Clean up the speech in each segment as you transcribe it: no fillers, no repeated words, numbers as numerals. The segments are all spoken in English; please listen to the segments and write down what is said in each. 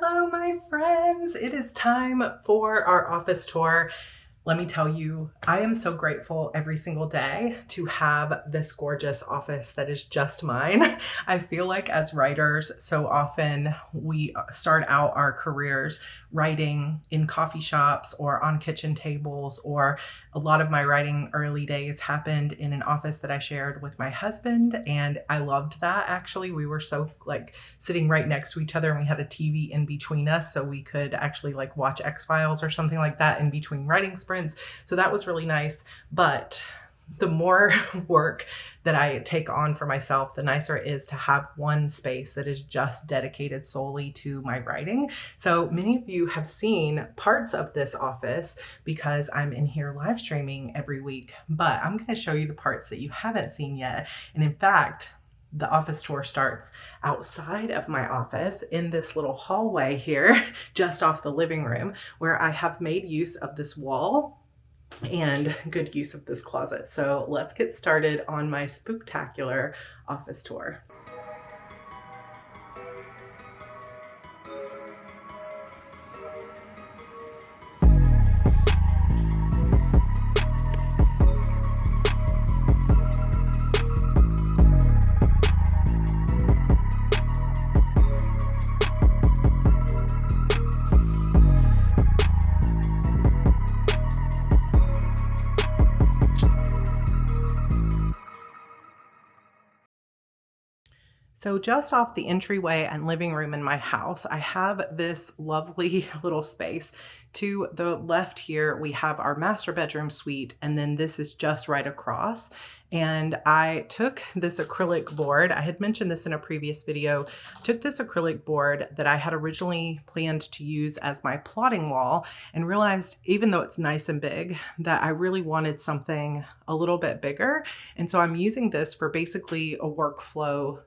Hello, my friends. It is time for our office tour. Let me tell you, I am so grateful every single day to have this gorgeous office that is just mine. I feel like as writers, so often we start out our careers writing in coffee shops or on kitchen tables, or a lot of my writing early days happened in an office that I shared with my husband, and I loved that. Actually, we were so sitting right next to each other, and we had a TV in between us, so we could actually watch X-Files or something like that in between writing sprints. So that was really nice. But the more work that I take on for myself, the nicer it is to have one space that is just dedicated solely to my writing. So many of you have seen parts of this office because I'm in here live streaming every week, but I'm going to show you the parts that you haven't seen yet. And in fact, the office tour starts outside of my office in this little hallway here, just off the living room, where I have made use of this wall and good use of this closet. So let's get started on my spooktacular office tour. So just off the entryway and living room in my house, I have this lovely little space. To the left here, we have our master bedroom suite, and then this is just right across. And I took this acrylic board. I had mentioned this in a previous video. Took this acrylic board that I had originally planned to use as my plotting wall and realized, even though it's nice and big, that I really wanted something a little bit bigger. And so I'm using this for basically a workflow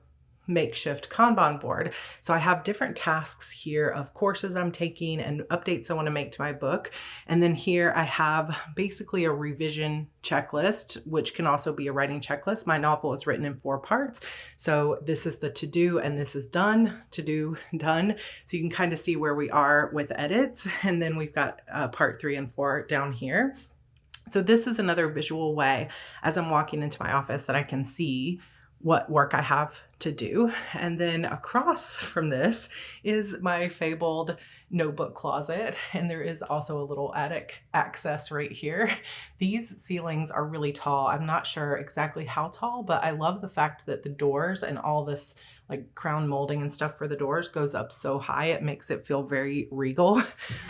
makeshift Kanban board. So I have different tasks here of courses I'm taking and updates I want to make to my book. And then here I have basically a revision checklist, which can also be a writing checklist. My novel is written in 4 parts. So this is the to-do and this is done, to-do, done. So you can kind of see where we are with edits. And then we've got part 3 and 4 down here. So this is another visual way as I'm walking into my office that I can see what work I have to do. And then across from this is my fabled notebook closet. And there is also a little attic access right here. These ceilings are really tall. I'm not sure exactly how tall, but I love the fact that the doors and all this crown molding and stuff for the doors goes up so high. It makes it feel very regal.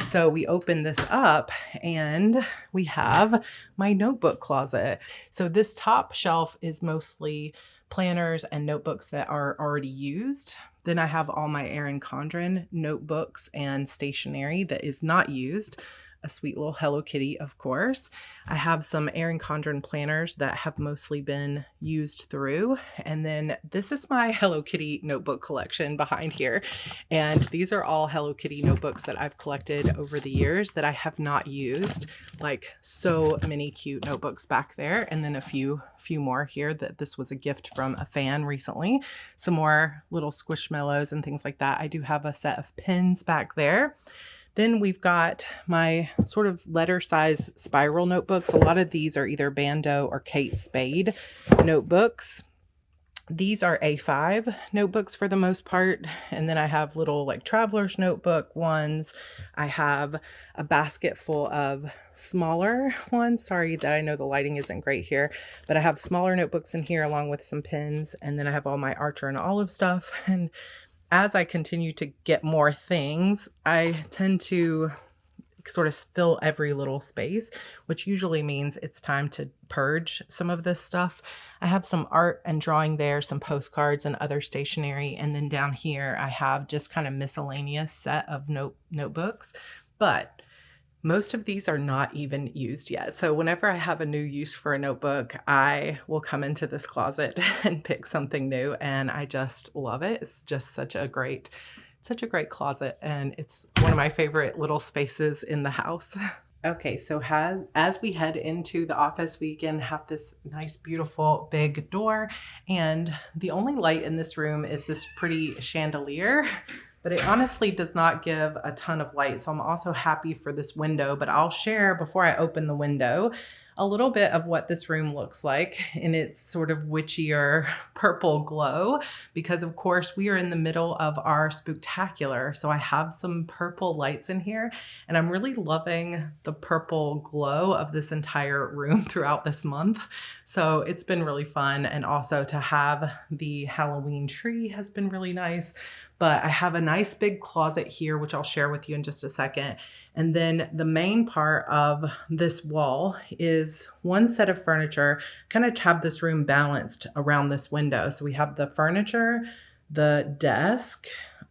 So we open this up and we have my notebook closet. So this top shelf is mostly planners and notebooks that are already used. Then I have all my Erin Condren notebooks and stationery that is not used. A sweet little Hello Kitty, of course. I have some Erin Condren planners that have mostly been used through. And then this is my Hello Kitty notebook collection behind here. And these are all Hello Kitty notebooks that I've collected over the years that I have not used. So many cute notebooks back there. And then a few more here that this was a gift from a fan recently. Some more little squishmallows and things like that. I do have a set of pins back there. Then we've got my sort of letter size spiral notebooks. A lot of these are either Bando or Kate Spade notebooks. These are A5 notebooks for the most part. And then I have little traveler's notebook ones. I have a basket full of smaller ones. Sorry that I know the lighting isn't great here, but I have smaller notebooks in here along with some pins. And then I have all my Archer and Olive stuff. And as I continue to get more things, I tend to sort of fill every little space, which usually means it's time to purge some of this stuff. I have some art and drawing there, some postcards and other stationery. And then down here, I have just kind of miscellaneous set of notebooks. But most of these are not even used yet. So whenever I have a new use for a notebook, I will come into this closet and pick something new. And I just love it. It's just such a great closet. And it's one of my favorite little spaces in the house. Okay, so as we head into the office, we again have this nice, beautiful, big door. And the only light in this room is this pretty chandelier. but it honestly does not give a ton of light. So I'm also happy for this window, but I'll share before I open the window a little bit of what this room looks like in its sort of witchier purple glow, because of course we are in the middle of our spooktacular. So I have some purple lights in here, and I'm really loving the purple glow of this entire room throughout this month. So it's been really fun. And also to have the Halloween tree has been really nice. But I have a nice big closet here, which I'll share with you in just a second. And then the main part of this wall is one set of furniture, kind of have this room balanced around this window. So we have the furniture, the desk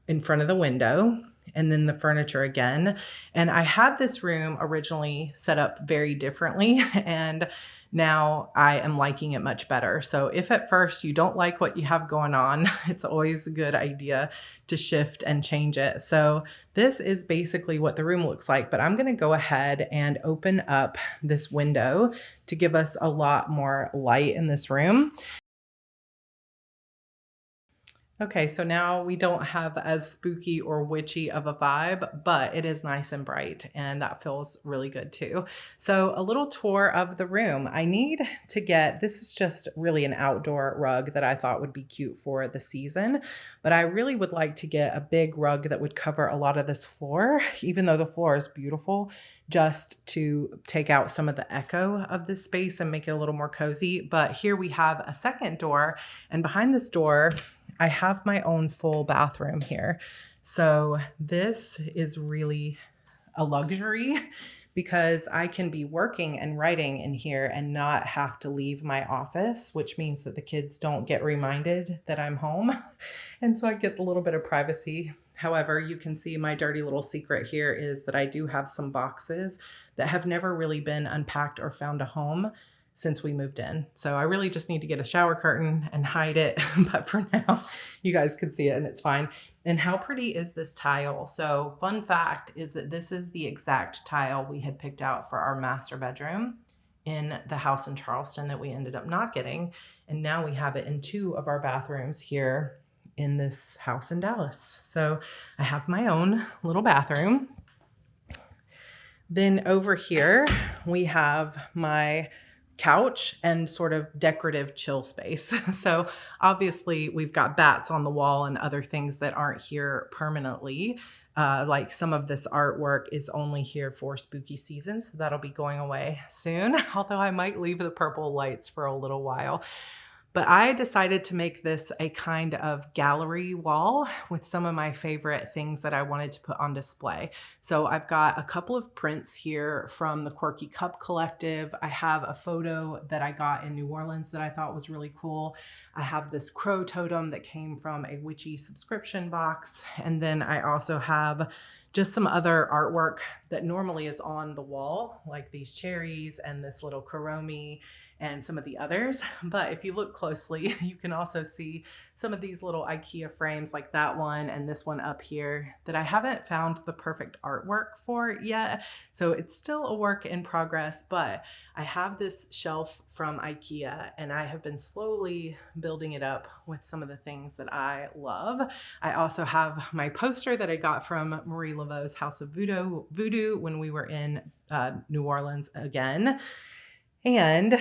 in front of the window, and then the furniture again. And I had this room originally set up very differently, and now I am liking it much better. So if at first you don't like what you have going on, it's always a good idea to shift and change it. So this is basically what the room looks like, but I'm going to go ahead and open up this window to give us a lot more light in this room. Okay, so now we don't have as spooky or witchy of a vibe, but it is nice and bright, and that feels really good too. So a little tour of the room. I need to get, this is just really an outdoor rug that I thought would be cute for the season, but I really would like to get a big rug that would cover a lot of this floor, even though the floor is beautiful, just to take out some of the echo of this space and make it a little more cozy. But here we have a second door, and behind this door, I have my own full bathroom here. So this is really a luxury because I can be working and writing in here and not have to leave my office, which means that the kids don't get reminded that I'm home. And so I get a little bit of privacy. However, you can see my dirty little secret here is that I do have some boxes that have never really been unpacked or found a home since we moved in. So I really just need to get a shower curtain and hide it. But for now, you guys can see it and it's fine. And how pretty is this tile? So fun fact is that this is the exact tile we had picked out for our master bedroom in the house in Charleston that we ended up not getting. And now we have it in 2 of our bathrooms here in this house in Dallas. So I have my own little bathroom. Then over here, we have my couch and sort of decorative chill space. So obviously we've got bats on the wall and other things that aren't here permanently. Like some of this artwork is only here for spooky season, so that'll be going away soon, although I might leave the purple lights for a little while. But I decided to make this a kind of gallery wall with some of my favorite things that I wanted to put on display. So I've got a couple of prints here from the Quirky Cup Collective. I have a photo that I got in New Orleans that I thought was really cool. I have this crow totem that came from a witchy subscription box. And then I also have just some other artwork that normally is on the wall, like these cherries and this little Kuromi and some of the others. But if you look closely, you can also see some of these little IKEA frames like that one and this one up here that I haven't found the perfect artwork for yet. So it's still a work in progress, but I have this shelf from IKEA and I have been slowly building it up with some of the things that I love. I also have my poster that I got from Marie Laveau's House of Voodoo when we were in New Orleans again. And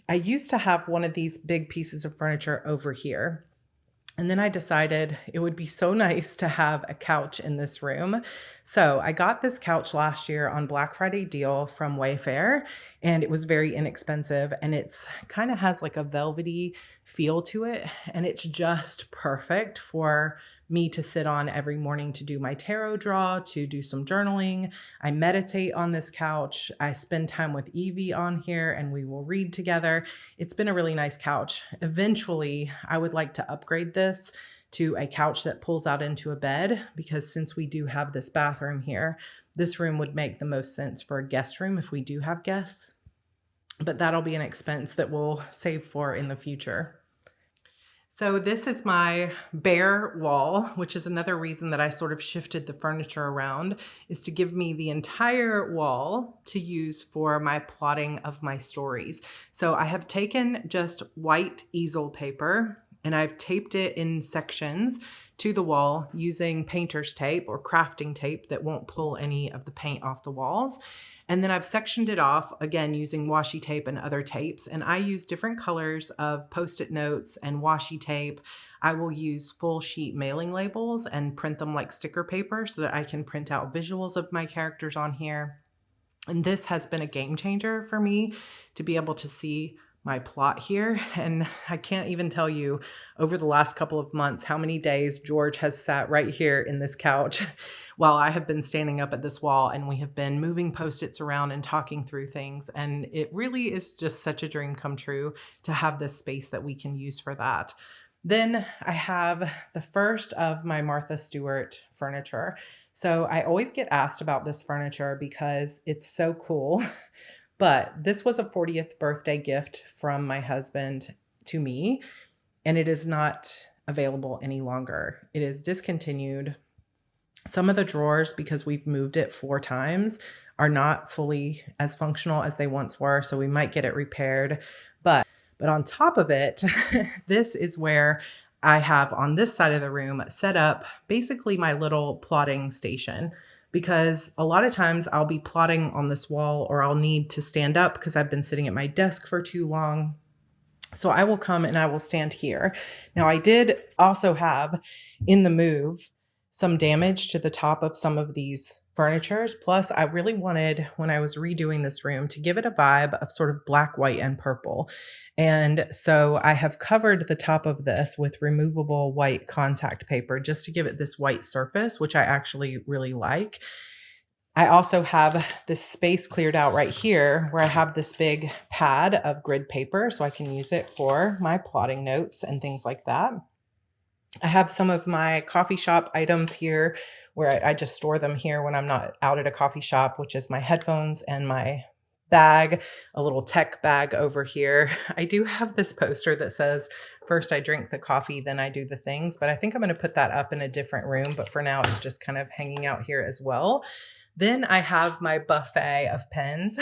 I used to have one of these big pieces of furniture over here. And then I decided it would be so nice to have a couch in this room. So I got this couch last year on Black Friday deal from Wayfair, and it was very inexpensive, and it's kind of has like a velvety feel to it, and it's just perfect for me to sit on every morning to do my tarot draw, to do some journaling. I meditate on this couch. I spend time with Evie on here and we will read together. It's been a really nice couch. Eventually, I would like to upgrade this to a couch that pulls out into a bed, because since we do have this bathroom here, this room would make the most sense for a guest room if we do have guests. But that'll be an expense that we'll save for in the future. So this is my bare wall, which is another reason that I sort of shifted the furniture around, is to give me the entire wall to use for my plotting of my stories. So I have taken just white easel paper and I've taped it in sections to the wall using painter's tape or crafting tape that won't pull any of the paint off the walls. And then I've sectioned it off, again, using washi tape and other tapes. And I use different colors of Post-it notes and washi tape. I will use full sheet mailing labels and print them like sticker paper so that I can print out visuals of my characters on here. And this has been a game changer for me to be able to see my plot here. And I can't even tell you over the last couple of months how many days George has sat right here in this couch while I have been standing up at this wall, and we have been moving Post-its around and talking through things. And it really is just such a dream come true to have this space that we can use for that. Then I have the first of my Martha Stewart furniture. So I always get asked about this furniture because it's so cool. But this was a 40th birthday gift from my husband to me, and it is not available any longer. It is discontinued. Some of the drawers, because we've moved it 4 times, are not fully as functional as they once were, so we might get it repaired. But on top of it, this is where I have on this side of the room set up basically my little plotting station. Because a lot of times I'll be plotting on this wall, or I'll need to stand up because I've been sitting at my desk for too long. So I will come and I will stand here. Now, I did also have in the move some damage to the top of some of these furnitures. Plus, I really wanted, when I was redoing this room, to give it a vibe of sort of black, white, and purple. And so I have covered the top of this with removable white contact paper just to give it this white surface, which I actually really like. I also have this space cleared out right here where I have this big pad of grid paper so I can use it for my plotting notes and things like that. I have some of my coffee shop items here where I just store them here when I'm not out at a coffee shop, which is my headphones and my bag, a little tech bag over here. I do have this poster that says, "First I drink the coffee, then I do the things," but I think I'm going to put that up in a different room. But for now, it's just kind of hanging out here as well. Then I have my buffet of pens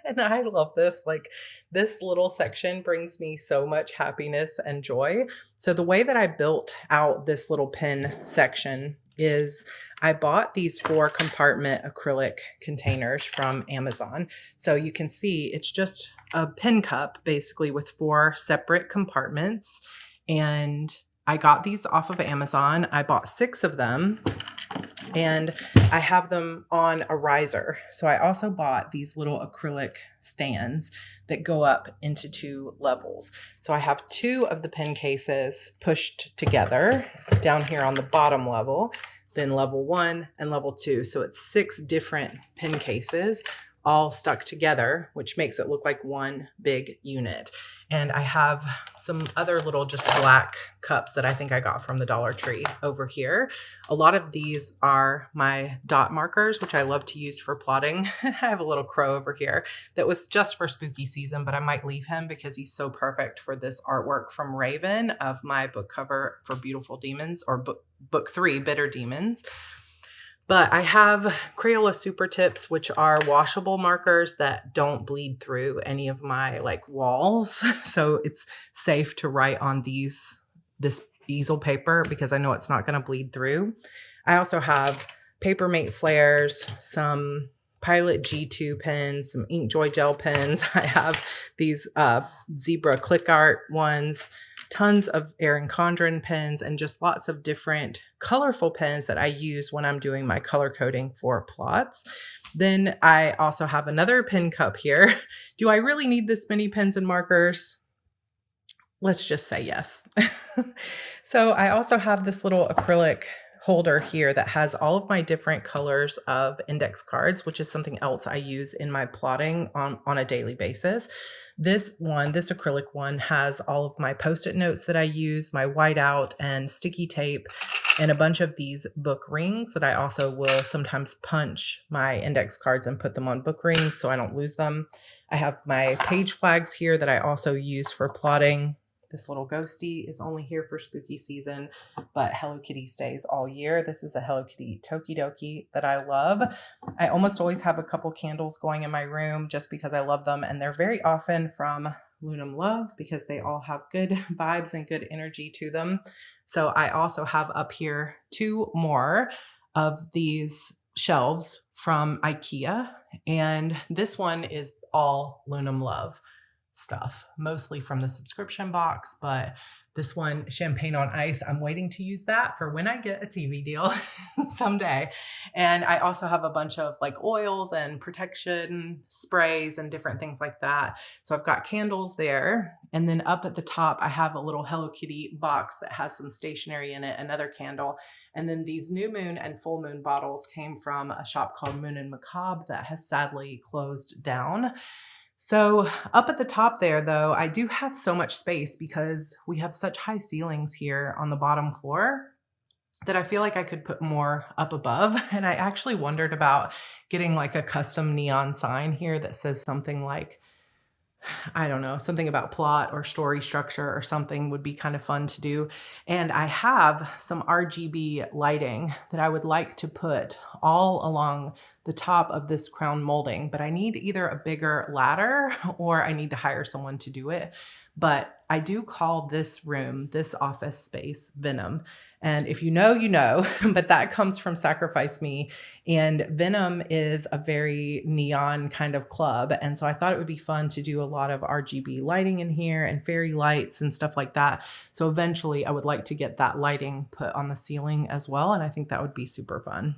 and I love this. Like, this little section brings me so much happiness and joy. So the way that I built out this little pen section is I bought these 4 compartment acrylic containers from Amazon. So you can see it's just a pen cup basically with 4 separate compartments. And I got these off of Amazon. I bought 6 of them. And I have them on a riser. So I also bought these little acrylic stands that go up into 2 levels. So I have 2 of the pen cases pushed together down here on the bottom level, then level 1 and level 2. So it's 6 different pen cases all stuck together, which makes it look like one big unit. And I have some other little just black cups that I think I got from the Dollar Tree over here. A lot of these are my dot markers, which I love to use for plotting. I have a little crow over here that was just for spooky season, but I might leave him because he's so perfect for this artwork from Raven of my book cover for Beautiful Demons, or book 3, Bitter Demons. But I have Crayola Super Tips, which are washable markers that don't bleed through any of my walls. So it's safe to write on this easel paper because I know it's not going to bleed through. I also have Papermate flares, some Pilot G2 pens, some Inkjoy gel pens. I have these zebra click art ones, tons of Erin Condren pens, and just lots of different colorful pens that I use when I'm doing my color coding for plots. Then I also have another pen cup here. Do I really need this many pens and markers? Let's just say yes. So I also have this little acrylic holder here that has all of my different colors of index cards, which is something else I use in my plotting on a daily basis. This acrylic one has all of my Post-it notes that I use, my whiteout and sticky tape, and a bunch of these book rings that I also will sometimes punch my index cards and put them on book rings so I don't lose them. I have my page flags here that I also use for plotting. This little ghosty is only here for spooky season, but Hello Kitty stays all year. This is a Hello Kitty Tokidoki that I love. I almost always have a couple candles going in my room just because I love them, and they're very often from Lunum Love because they all have good vibes and good energy to them. So I also have up here 2 more of these shelves from IKEA. And this one is all Lunum Love stuff, mostly from the subscription box, but this one, Champagne on Ice, I'm waiting to use that for when I get a TV deal someday. And I also have a bunch of like oils and protection sprays and different things like that. So I've got candles there. And then up at the top, I have a little Hello Kitty box that has some stationery in it, another candle. And then these new moon and full moon bottles came from a shop called Moon and Macabre that has sadly closed down. So up at the top there, though, I do have so much space because we have such high ceilings here on the bottom floor that I feel like I could put more up above. And I actually wondered about getting like a custom neon sign here that says something like, I don't know, something about plot or story structure or something would be kind of fun to do. And I have some RGB lighting that I would like to put all along the top of this crown molding, but I need either a bigger ladder or I need to hire someone to do it. But I do call this room, this office space, Venom. And if you know, you know, but that comes from Sacrifice Me. And Venom is a very neon kind of club. And so I thought it would be fun to do a lot of RGB lighting in here and fairy lights and stuff like that. So eventually I would like to get that lighting put on the ceiling as well. And I think that would be super fun.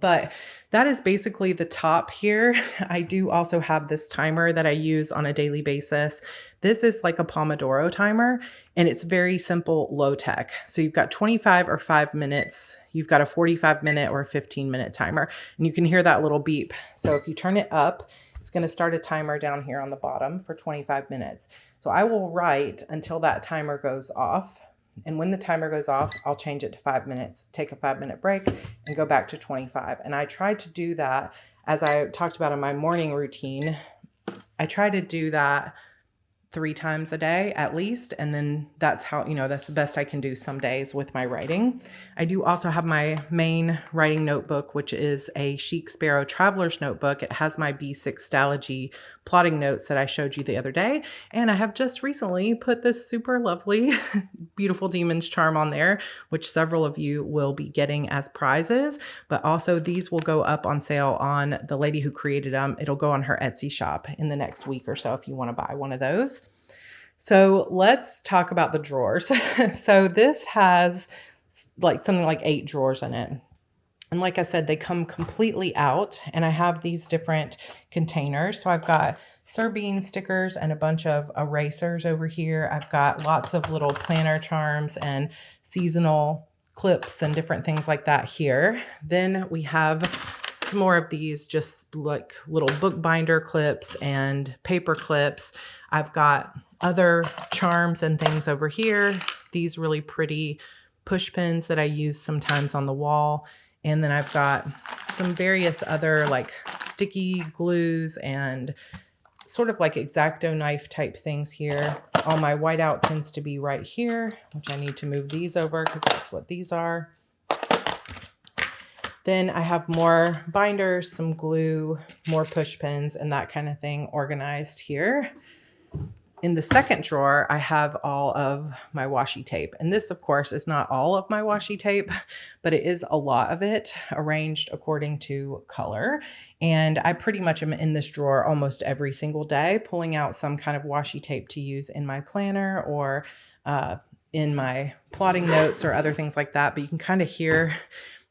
But that is basically the top here. I do also have this timer that I use on a daily basis. This is like a Pomodoro timer, and it's very simple, low tech. So you've got 25 or 5 minutes. You've got a 45-minute or a 15-minute timer, and you can hear that little beep. So if you turn it up, it's going to start a timer down here on the bottom for 25 minutes. So I will write until that timer goes off. And when the timer goes off, I'll change it to 5 minutes, take a 5-minute break and go back to 25. And I try to do that, as I talked about in my morning routine. I try to do that 3 times a day at least. And then that's how, that's the best I can do some days with my writing. I do also have my main writing notebook, which is a Chic Sparrow Traveler's Notebook. It has my B6 Stalogy plotting notes that I showed you the other day. And I have just recently put this super lovely, beautiful Demon's Charm on there, which several of you will be getting as prizes. But also these will go up on sale on the lady who created them. It'll go on her Etsy shop in the next week or so if you want to buy one of those. So let's talk about the drawers. So this has like something like 8 drawers in it. And like I said, they come completely out, and I have these different containers. So I've got Sir stickers and a bunch of erasers over here. I've got lots of little planner charms and seasonal clips and different things like that here. Then we have some more of these just like little bookbinder clips and paper clips. I've got other charms and things over here. These really pretty push pins that I use sometimes on the wall. And then I've got some various other like sticky glues and sort of like X-Acto knife type things here. All my whiteout tends to be right here, which I need to move these over because that's what these are. Then I have more binders, some glue, more push pins, and that kind of thing organized here. In the second drawer, I have all of my washi tape. And this, of course, is not all of my washi tape, but it is a lot of it arranged according to color. And I pretty much am in this drawer almost every single day, pulling out some kind of washi tape to use in my planner or in my plotting notes or other things like that. But you can kind of hear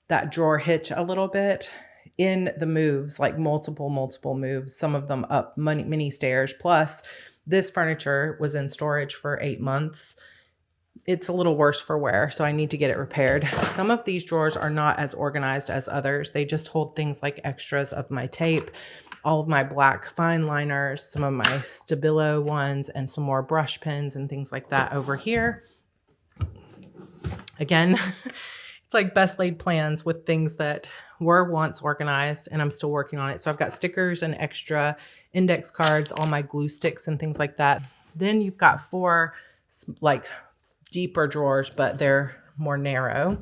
that drawer hitch a little bit in the moves, like multiple moves, some of them up many stairs. Plus, this furniture was in storage for 8 months. It's a little worse for wear, so I need to get it repaired. Some of these drawers are not as organized as others. They just hold things like extras of my tape, all of my black fine liners, some of my Stabilo ones, and some more brush pens and things like that over here. Again, it's like best laid plans with things that were once organized, and I'm still working on it. So I've got stickers and extra index cards, all my glue sticks and things like that. Then you've got 4 like deeper drawers, but they're more narrow.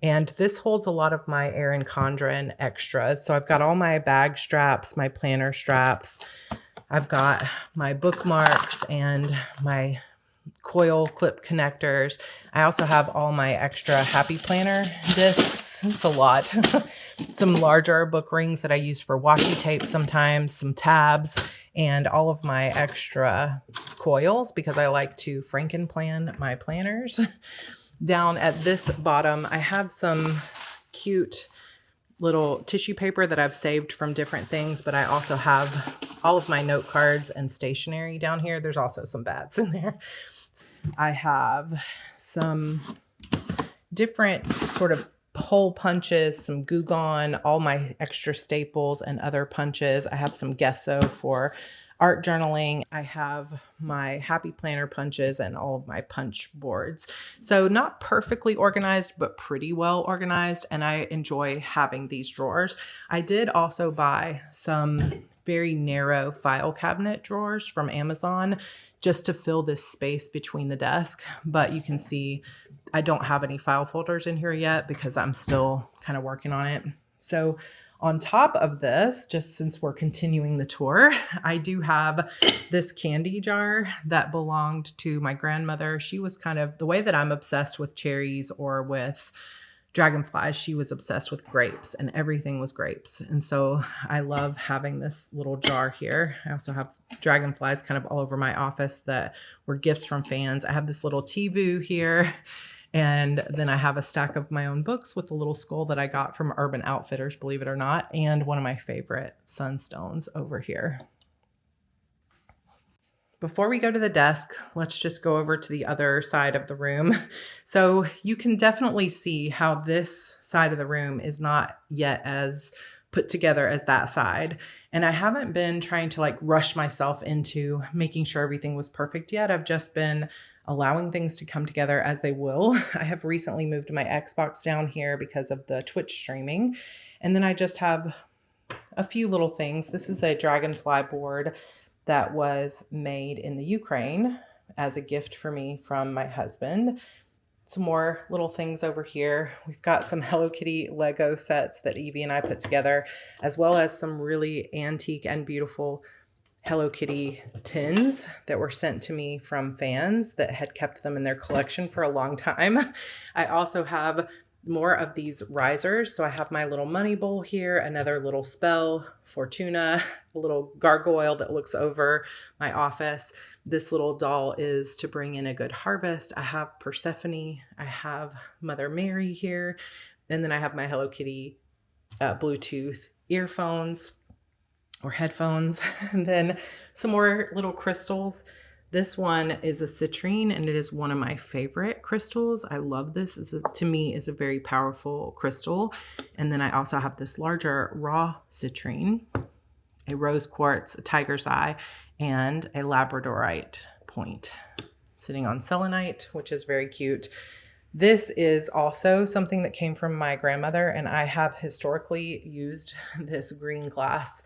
And this holds a lot of my Erin Condren extras. So I've got all my bag straps, my planner straps, I've got my bookmarks and my coil clip connectors. I also have all my extra Happy Planner discs. It's a lot. Some larger book rings that I use for washi tape sometimes, some tabs, and all of my extra coils because I like to Franken-plan my planners. Down at this bottom, I have some cute little tissue paper that I've saved from different things, but I also have all of my note cards and stationery down here. There's also some bats in there. I have some different sort of hole punches, some Goo Gone, all my extra staples and other punches. I have some gesso for art journaling. I have my Happy Planner punches and all of my punch boards. So not perfectly organized, but pretty well organized. And I enjoy having these drawers. I did also buy some very narrow file cabinet drawers from Amazon just to fill this space between the desk. But you can see I don't have any file folders in here yet because I'm still kind of working on it. So on top of this, just since we're continuing the tour, I do have this candy jar that belonged to my grandmother. She was kind of the way that I'm obsessed with cherries or with dragonflies. She was obsessed with grapes and everything was grapes. And so I love having this little jar here. I also have dragonflies kind of all over my office that were gifts from fans. I have this little Tivu here. And then I have a stack of my own books with a little skull that I got from Urban Outfitters, believe it or not. And one of my favorite sunstones over here. Before we go to the desk, let's just go over to the other side of the room. So you can definitely see how this side of the room is not yet as put together as that side. And I haven't been trying to like rush myself into making sure everything was perfect yet. I've just been allowing things to come together as they will. I have recently moved my Xbox down here because of the Twitch streaming. And then I just have a few little things. This is a dragonfly board that was made in the Ukraine as a gift for me from my husband. Some more little things over here. We've got some Hello Kitty Lego sets that Evie and I put together, as well as some really antique and beautiful Hello Kitty tins that were sent to me from fans that had kept them in their collection for a long time. I also have more of these risers. So I have my little money bowl here, another little spell, Fortuna, a little gargoyle that looks over my office. This little doll is to bring in a good harvest. I have Persephone. I have Mother Mary here. And then I have my Hello Kitty Bluetooth earphones or headphones. And then some more little crystals. This one is a citrine and it is one of my favorite crystals. I love this. To me is a very powerful crystal. And then I also have this larger raw citrine, a rose quartz, a tiger's eye, and a labradorite point sitting on selenite, which is very cute. This is also something that came from my grandmother, and I have historically used this green glass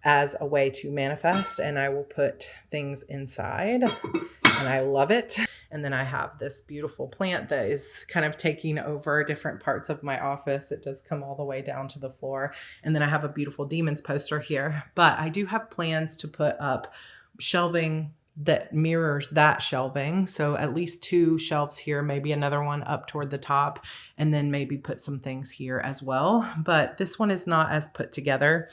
as a way to manifest, and I will put things inside and I love it. And then I have this beautiful plant that is kind of taking over different parts of my office. It does come all the way down to the floor. And then I have a beautiful demons poster here, but I do have plans to put up shelving that mirrors that shelving. So at least 2 shelves here, maybe another one up toward the top, and then maybe put some things here as well. But this one is not as put together.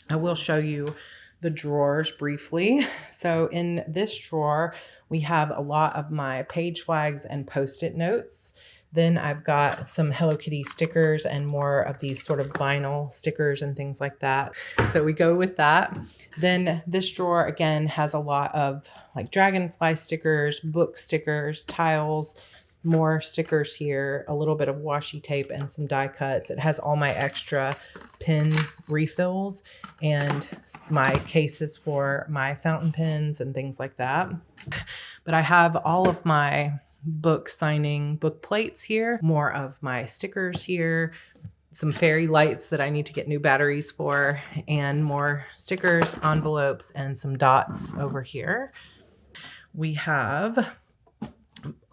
I will show you the drawers briefly. So in this drawer, we have a lot of my page flags and post-it notes. Then I've got some Hello Kitty stickers and more of these sort of vinyl stickers and things like that. So we go with that. Then this drawer again has a lot of like dragonfly stickers, book stickers, tiles, more stickers here, a little bit of washi tape and some die cuts. It has all my extra pen refills and my cases for my fountain pens and things like that. But I have all of my book signing book plates here, more of my stickers here, some fairy lights that I need to get new batteries for, and more stickers, envelopes, and some dots over here. We have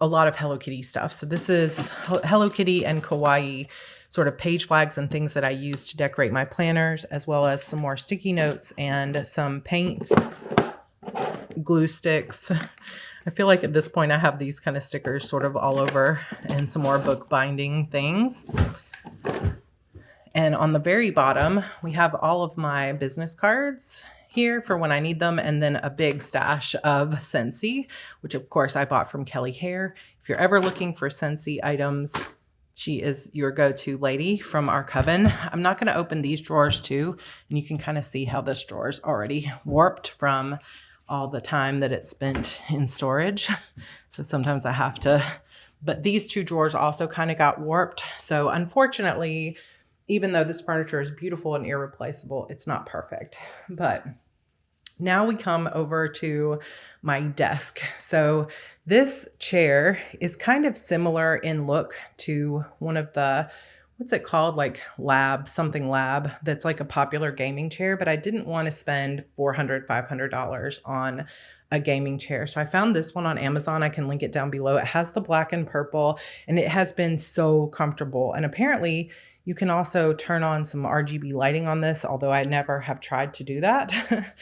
a lot of Hello Kitty stuff. So this is Hello Kitty and Kawaii sort of page flags and things that I use to decorate my planners, as well as some more sticky notes and some paints, glue sticks. I feel like at this point I have these kind of stickers sort of all over, and some more book binding things. And on the very bottom, we have all of my business cards here for when I need them, and then a big stash of Scentsy, which of course I bought from Kelly Hair. If you're ever looking for Scentsy items, she is your go-to lady from our coven. I'm not going to open these drawers too, and you can kind of see how this drawer is already warped from all the time that it's spent in storage. So sometimes I have to, but these two drawers also kind of got warped. So unfortunately, even though this furniture is beautiful and irreplaceable, it's not perfect. But now we come over to my desk. So this chair is kind of similar in look to one of the, what's it called? Like something lab, that's like a popular gaming chair, but I didn't want to spend $400, $500 on a gaming chair. So I found this one on Amazon. I can link it down below. It has the black and purple, and it has been so comfortable. And apparently you can also turn on some RGB lighting on this, although I never have tried to do that.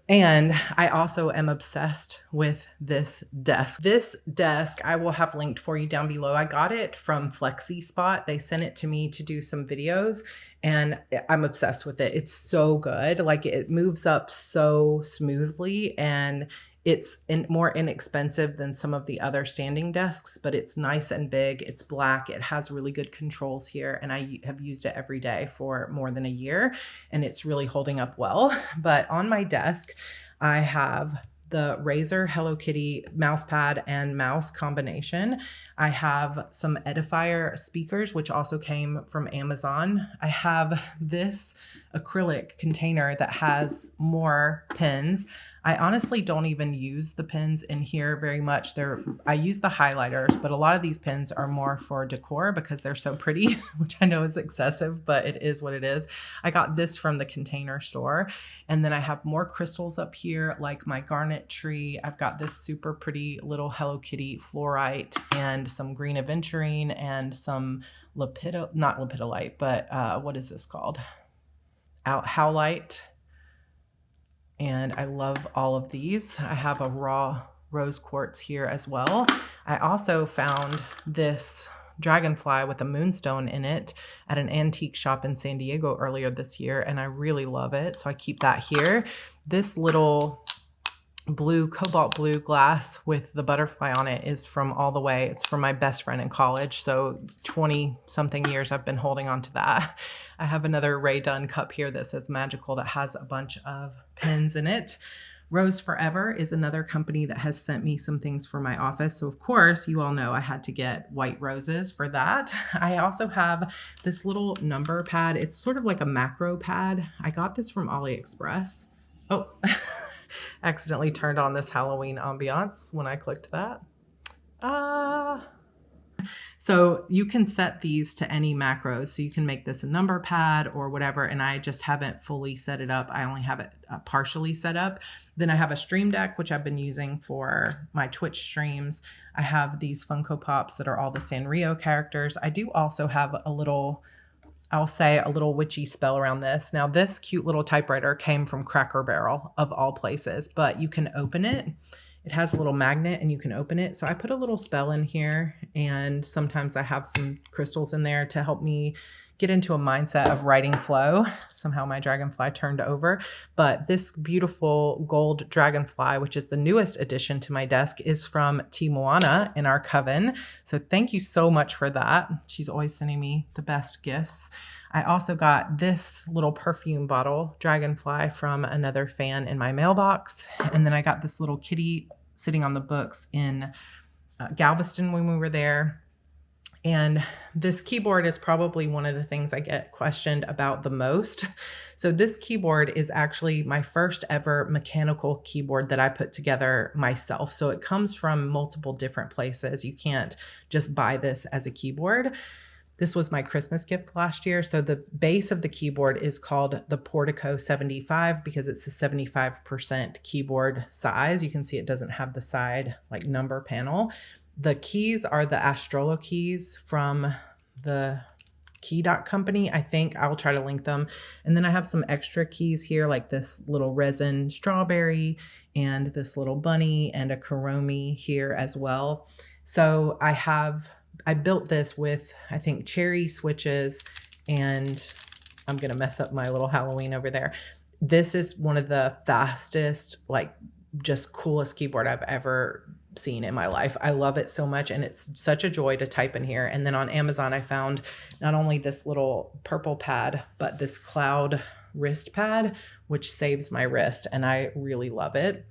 And I also am obsessed with this desk. This desk I will have linked for you down below. I got it from Flexi Spot. They sent it to me to do some videos, and I'm obsessed with it. It's so good. Like, it moves up so smoothly, and it's more inexpensive than some of the other standing desks, but it's nice and big. It's black. It has really good controls here, and I have used it every day for more than a year, and it's really holding up well. But on my desk, I have the Razer Hello Kitty mouse pad and mouse combination. I have some Edifier speakers, which also came from Amazon. I have this acrylic container that has more pens. I honestly don't even use the pens in here very much. I use the highlighters, but a lot of these pens are more for decor because they're so pretty, which I know is excessive, but it is what it is. I got this from the Container Store. And then I have more crystals up here, like my garnet tree. I've got this super pretty little Hello Kitty fluorite, and some green aventurine, and some not lepidolite, but what is this called? Howlite. And I love all of these. I have a raw rose quartz here as well. I also found this dragonfly with a moonstone in it at an antique shop in San Diego earlier this year, and I really love it. So I keep that here. This little cobalt blue glass with the butterfly on it is from All the Way. It's from my best friend in college. So 20 something years I've been holding on to that. I have another Ray Dunn cup here that says magical that has a bunch of pins in it. Rose Forever is another company that has sent me some things for my office. So of course, you all know I had to get white roses for that. I also have this little number pad. It's sort of like a macro pad. I got this from AliExpress. Oh, accidentally turned on this Halloween ambiance when I clicked that. So you can set these to any macros. So you can make this a number pad or whatever. And I just haven't fully set it up. I only have it partially set up. Then I have a Stream Deck, which I've been using for my Twitch streams. I have these Funko Pops that are all the Sanrio characters. I do also have a little witchy spell around this. Now, this cute little typewriter came from Cracker Barrel, of all places, but you can open it. It has a little magnet and you can open it. So I put a little spell in here, and sometimes I have some crystals in there to help me get into a mindset of writing flow. Somehow my dragonfly turned over, but this beautiful gold dragonfly, which is the newest addition to my desk, is from Timoana in our coven. So thank you so much for that. She's always sending me the best gifts. I also got this little perfume bottle dragonfly from another fan in my mailbox. And then I got this little kitty sitting on the books in Galveston when we were there. And this keyboard is probably one of the things I get questioned about the most. So this keyboard is actually my first ever mechanical keyboard that I put together myself. So it comes from multiple different places. You can't just buy this as a keyboard. This was my Christmas gift last year. So the base of the keyboard is called the Portico 75 because it's a 75% keyboard size. You can see it doesn't have the side like number panel. The keys are the Astrolo keys from the key dot company. I think I'll try to link them. And then I have some extra keys here, like this little resin strawberry and this little bunny and a Kuromi here as well. So I built this with, I think, cherry switches, and I'm going to mess up my little Halloween over there. This is one of the fastest, like just coolest keyboard I've ever seen in my life. I love it so much, and it's such a joy to type in here. And then on Amazon, I found not only this little purple pad, but this cloud wrist pad, which saves my wrist, and I really love it.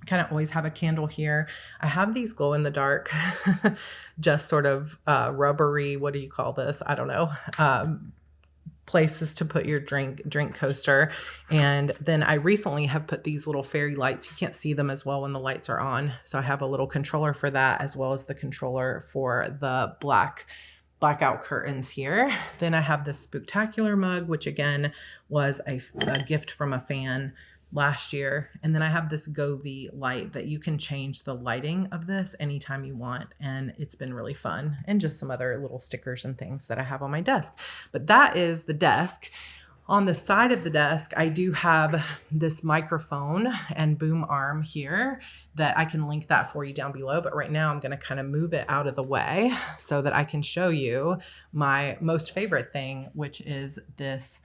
Kind of always have a candle here. I have these glow in the dark, just sort of rubbery, what do you call this? I don't know. Places to put your drink coaster. And then I recently have put these little fairy lights. You can't see them as well when the lights are on. So I have a little controller for that, as well as the controller for the blackout curtains here. Then I have this Spooktacular mug, which again was a gift from a fan last year. And then I have this Govee light that you can change the lighting of this anytime you want. And it's been really fun. And just some other little stickers and things that I have on my desk. But that is the desk. On the side of the desk, I do have this microphone and boom arm here that I can link that for you down below. But right now I'm going to kind of move it out of the way so that I can show you my most favorite thing, which is this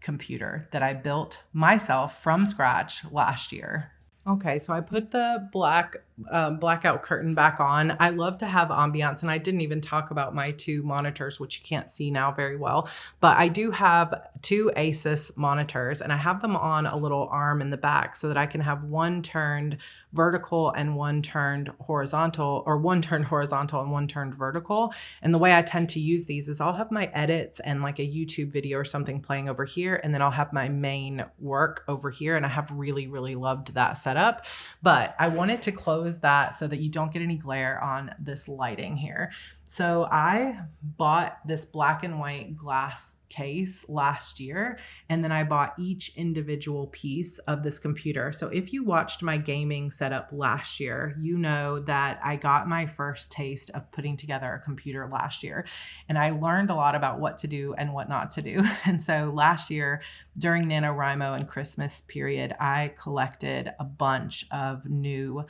computer that I built myself from scratch last year. Okay, so I put the blackout curtain back on. I love to have ambiance, and I didn't even talk about my two monitors, which you can't see now very well, but I do have two Asus monitors, and I have them on a little arm in the back so that I can have one turned vertical and one turned horizontal, or one turned horizontal and one turned vertical. And the way I tend to use these is I'll have my edits and like a YouTube video or something playing over here, and then I'll have my main work over here. And I have really, really loved that setup, but I wanted to close that so that you don't get any glare on this lighting here. So I bought this black and white glass case last year, and then I bought each individual piece of this computer. So if you watched my gaming setup last year, you know that I got my first taste of putting together a computer last year, and I learned a lot about what to do and what not to do. And so last year during NaNoWriMo and Christmas period, I collected a bunch of new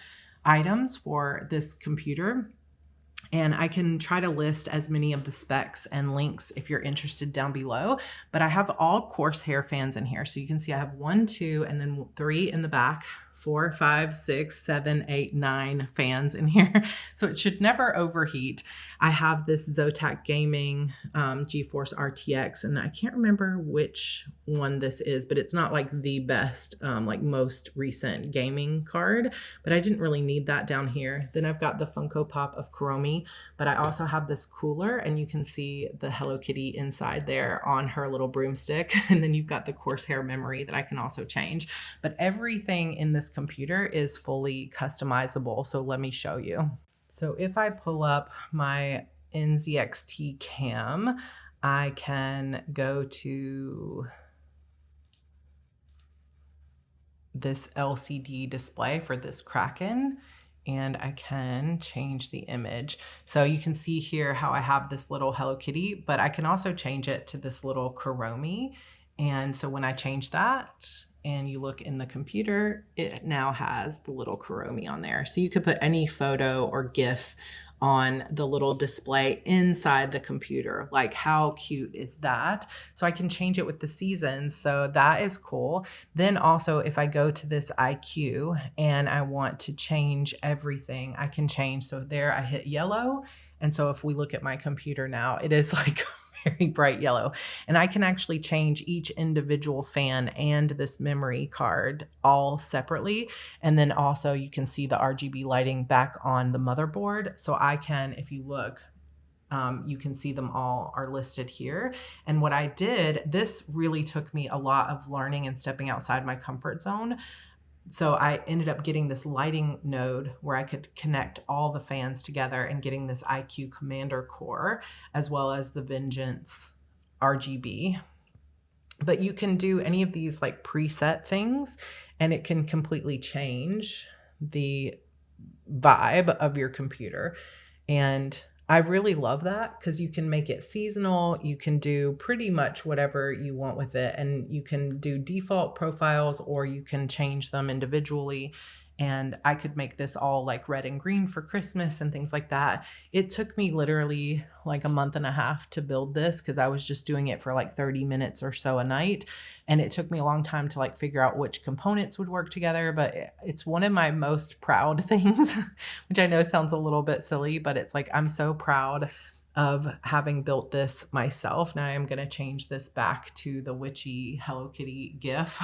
items for this computer. And I can try to list as many of the specs and links if you're interested down below. But I have all Corsair fans in here. So you can see I have 1, 2, and then 3 in the back. 4, 5, 6, 7, 8, 9 fans in here. So it should never overheat. I have this Zotac Gaming GeForce RTX, and I can't remember which one this is, but it's not like the best, like most recent gaming card, but I didn't really need that down here. Then I've got the Funko Pop of Kuromi, but I also have this cooler, and you can see the Hello Kitty inside there on her little broomstick. And then you've got the Corsair memory that I can also change. But everything in this computer is fully customizable. So let me show you. So if I pull up my NZXT cam, I can go to this LCD display for this Kraken, and I can change the image. So you can see here how I have this little Hello Kitty, but I can also change it to this little Kuromi. And so when I change that, and you look in the computer, it now has the little Kuromi on there. So you could put any photo or GIF on the little display inside the computer. Like, how cute is that? So I can change it with the seasons. So that is cool. Then also, if I go to this IQ and I want to change everything, I can change. So there I hit yellow. And so if we look at my computer now, it is like very bright yellow, and I can actually change each individual fan and this memory card all separately. And then also you can see the RGB lighting back on the motherboard. So I can, if you look, you can see them all are listed here. And what I did, this really took me a lot of learning and stepping outside my comfort zone. So I ended up getting this lighting node where I could connect all the fans together and getting this IQ Commander core, as well as the Vengeance RGB. But you can do any of these like preset things, and it can completely change the vibe of your computer. And I really love that because you can make it seasonal. You can do pretty much whatever you want with it, and you can do default profiles or you can change them individually. And I could make this all like red and green for Christmas and things like that. It took me literally like a month and a half to build this because I was just doing it for like 30 minutes or so a night. And it took me a long time to like figure out which components would work together. But it's one of my most proud things, which I know sounds a little bit silly, but it's like I'm so proud of having built this myself. Now I'm going to change this back to the witchy Hello Kitty gif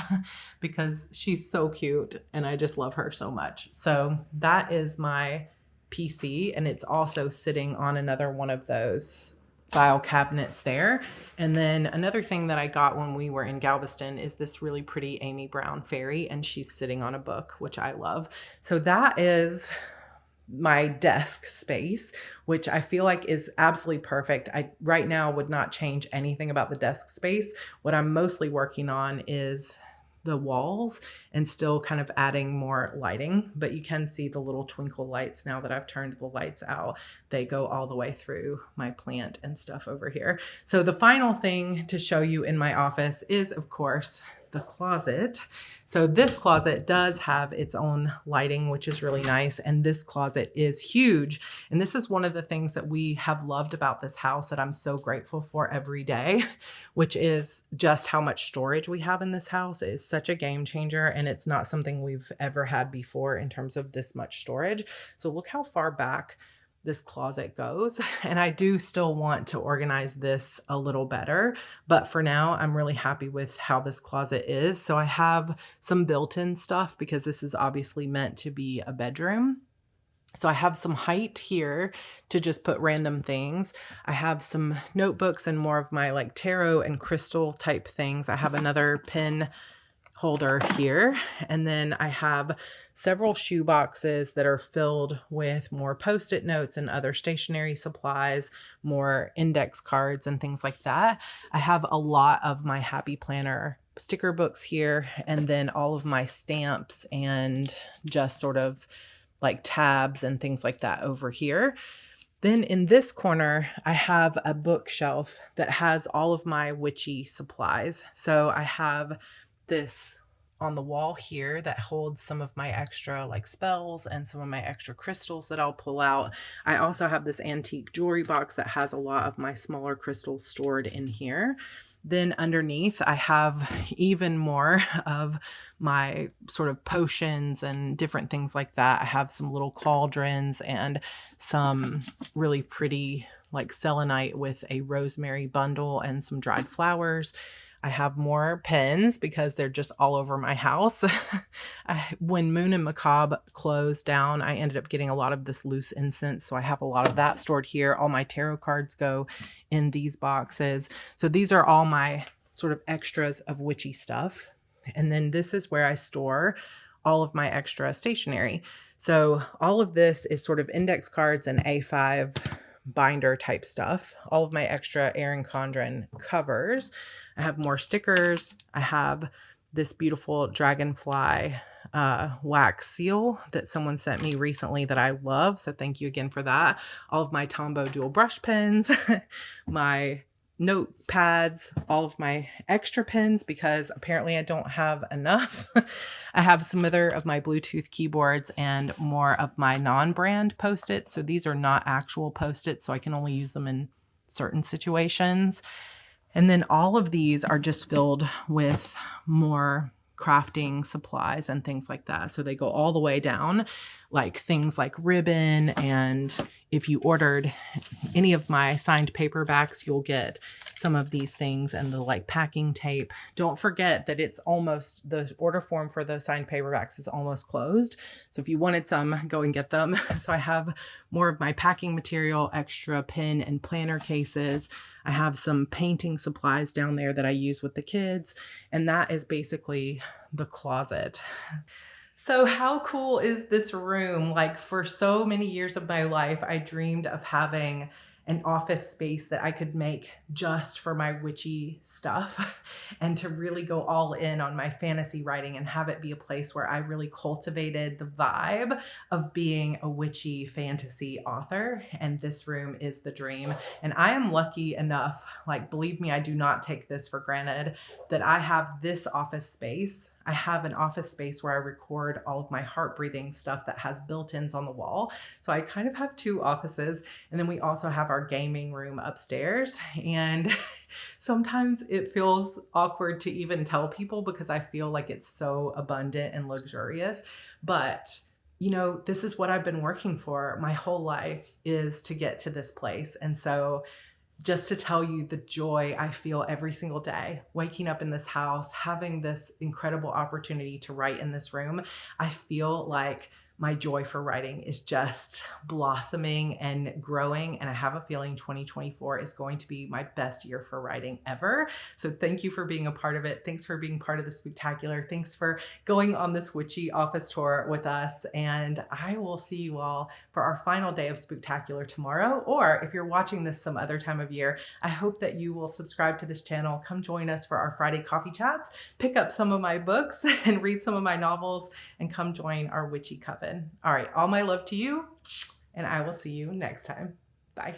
because she's so cute and I just love her so much. So that is my PC, and it's also sitting on another one of those file cabinets there. And then another thing that I got when we were in Galveston is this really pretty Amy Brown fairy, and she's sitting on a book, which I love. So that is my desk space, which I feel like is absolutely perfect. I right now would not change anything about the desk space. What I'm mostly working on is the walls and still kind of adding more lighting, but you can see the little twinkle lights now that I've turned the lights out. They go all the way through my plant and stuff over here. So the final thing to show you in my office is, of course, the closet. So this closet does have its own lighting, which is really nice. And this closet is huge. And this is one of the things that we have loved about this house that I'm so grateful for every day, which is just how much storage we have in this house. It is such a game changer. And it's not something we've ever had before in terms of this much storage. So look how far back this closet goes. And I do still want to organize this a little better, but for now, I'm really happy with how this closet is. So I have some built-in stuff because this is obviously meant to be a bedroom. So I have some height here to just put random things. I have some notebooks and more of my like tarot and crystal type things. I have another pen holder here. And then I have several shoe boxes that are filled with more Post-it notes and other stationery supplies, more index cards and things like that. I have a lot of my Happy Planner sticker books here, and then all of my stamps and just sort of like tabs and things like that over here. Then in this corner, I have a bookshelf that has all of my witchy supplies. So I have this on the wall here that holds some of my extra like spells and some of my extra crystals that I'll pull out. I also have this antique jewelry box that has a lot of my smaller crystals stored in here. Then underneath, I have even more of my sort of potions and different things like that. I have some little cauldrons and some really pretty like selenite with a rosemary bundle and some dried flowers. I have more pens because they're just all over my house. When Moon and Macabre closed down, I ended up getting a lot of this loose incense. So I have a lot of that stored here. All my tarot cards go in these boxes. So these are all my sort of extras of witchy stuff. And then this is where I store all of my extra stationery. So all of this is sort of index cards and A5 binder type stuff. All of my extra Erin Condren covers. I have more stickers. I have this beautiful dragonfly wax seal that someone sent me recently that I love. So thank you again for that. All of my Tombow dual brush pens, my notepads, all of my extra pens because apparently I don't have enough. I have some other of my Bluetooth keyboards and more of my non-brand Post-its. So these are not actual Post-its, so I can only use them in certain situations. And then all of these are just filled with more crafting supplies and things like that. So they go all the way down, like things like ribbon. And if you ordered any of my signed paperbacks, you'll get some of these things and the like packing tape. Don't forget that it's almost, the order form for the signed paperbacks is almost closed. So if you wanted some, go and get them. So I have more of my packing material, extra pen and planner cases. I have some painting supplies down there that I use with the kids. And that is basically the closet. So how cool is this room? Like for so many years of my life, I dreamed of having an office space that I could make just for my witchy stuff and to really go all in on my fantasy writing and have it be a place where I really cultivated the vibe of being a witchy fantasy author. And this room is the dream. And I am lucky enough, like, believe me, I do not take this for granted, that I have this office space. I have an office space where I record all of my heart breathing stuff that has built-ins on the wall. So I kind of have two offices. And then we also have our gaming room upstairs. And sometimes it feels awkward to even tell people because I feel like it's so abundant and luxurious. But you know, this is what I've been working for my whole life, is to get to this place. And so just to tell you the joy I feel every single day, waking up in this house, having this incredible opportunity to write in this room, I feel like my joy for writing is just blossoming and growing. And I have a feeling 2024 is going to be my best year for writing ever. So thank you for being a part of it. Thanks for being part of the Spooktacular. Thanks for going on this Witchy Office Tour with us. And I will see you all for our final day of Spooktacular tomorrow. Or if you're watching this some other time of year, I hope that you will subscribe to this channel. Come join us for our Friday coffee chats, pick up some of my books and read some of my novels, and come join our Witchy Coven. All right, all my love to you, and I will see you next time. Bye.